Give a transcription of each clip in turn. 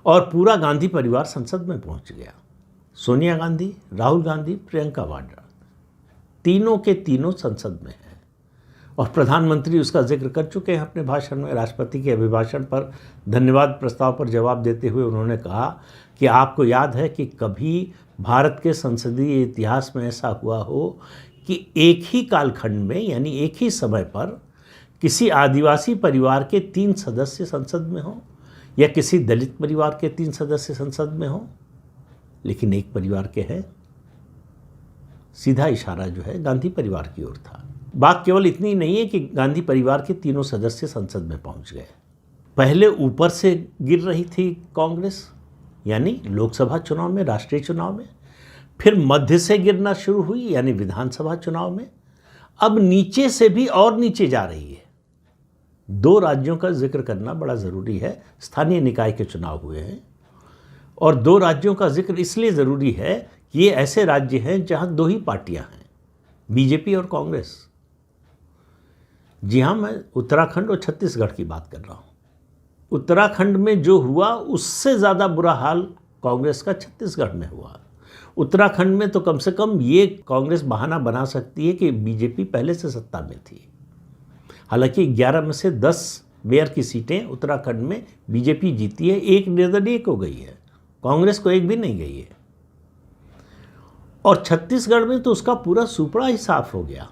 और पूरा गांधी परिवार संसद में पहुंच गया। सोनिया गांधी, राहुल गांधी, प्रियंका वाड्रा, तीनों के तीनों संसद में हैं और प्रधानमंत्री उसका जिक्र कर चुके हैं अपने भाषण में। राष्ट्रपति के अभिभाषण पर धन्यवाद प्रस्ताव पर जवाब देते हुए उन्होंने कहा कि आपको याद है कि कभी भारत के संसदीय इतिहास में ऐसा हुआ हो कि एक ही कालखंड में, यानी एक ही समय पर, किसी आदिवासी परिवार के 3 सदस्य संसद में हों या किसी दलित परिवार के 3 सदस्य संसद में हों, लेकिन एक परिवार के हैं। सीधा इशारा जो है गांधी परिवार की ओर था। बात केवल इतनी नहीं है कि गांधी परिवार के तीनों सदस्य संसद में पहुंच गए। पहले ऊपर से गिर रही थी कांग्रेस, यानी लोकसभा चुनाव में, राष्ट्रीय चुनाव में, फिर मध्य से गिरना शुरू हुई यानी विधानसभा चुनाव में, अब नीचे से भी और नीचे जा रही है। 2 राज्यों का जिक्र करना बड़ा ज़रूरी है। स्थानीय निकाय के चुनाव हुए हैं और 2 राज्यों का जिक्र इसलिए ज़रूरी है, ये ऐसे राज्य हैं जहां 2 ही पार्टियां हैं, बीजेपी और कांग्रेस। जी हाँ, मैं उत्तराखंड और छत्तीसगढ़ की बात कर रहा हूँ। उत्तराखंड में जो हुआ उससे ज़्यादा बुरा हाल कांग्रेस का छत्तीसगढ़ में हुआ। उत्तराखंड में तो कम से कम ये कांग्रेस बहाना बना सकती है कि बीजेपी पहले से सत्ता में थी। हालांकि 11 में से 10 मेयर की सीटें उत्तराखंड में बीजेपी जीती है, 1 निर्दलीय को गई है, कांग्रेस को 1 भी नहीं गई है। और छत्तीसगढ़ में तो उसका पूरा सुपड़ा ही साफ हो गया।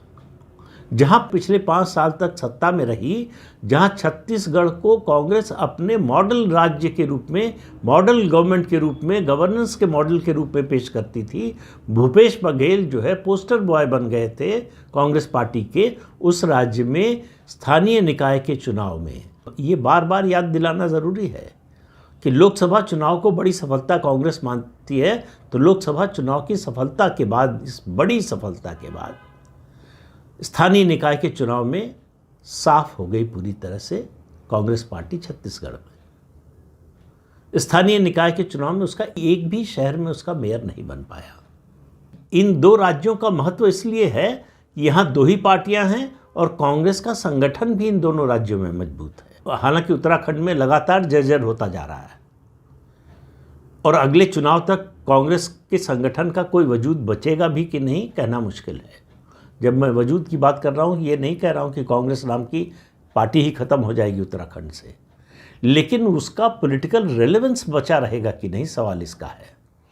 जहां पिछले 5 साल तक सत्ता में रही, जहां छत्तीसगढ़ को कांग्रेस अपने मॉडल राज्य के रूप में, मॉडल गवर्नमेंट के रूप में, गवर्नेंस के मॉडल के रूप में पेश करती थी, भूपेश बघेल जो है पोस्टर बॉय बन गए थे कांग्रेस पार्टी के, उस राज्य में स्थानीय निकाय के चुनाव में। ये बार बार याद दिलाना ज़रूरी है कि लोकसभा चुनाव को बड़ी सफलता कांग्रेस मानती है, तो लोकसभा चुनाव की सफलता के बाद, इस बड़ी सफलता के बाद, स्थानीय निकाय के चुनाव में साफ हो गई पूरी तरह से कांग्रेस पार्टी छत्तीसगढ़ में। स्थानीय निकाय के चुनाव में उसका एक भी शहर में उसका मेयर नहीं बन पाया। इन 2 राज्यों का महत्व इसलिए है कि यहाँ 2 ही पार्टियां हैं और कांग्रेस का संगठन भी इन दोनों राज्यों में मजबूत है। हालांकि उत्तराखंड में लगातार जर्जर होता जा रहा है और अगले चुनाव तक कांग्रेस के संगठन का कोई वजूद बचेगा भी कि नहीं, कहना मुश्किल है। जब मैं वजूद की बात कर रहा हूँ, ये नहीं कह रहा हूँ कि कांग्रेस नाम की पार्टी ही खत्म हो जाएगी उत्तराखंड से, लेकिन उसका पॉलिटिकल रेलेवेंस बचा रहेगा कि नहीं, सवाल इसका है।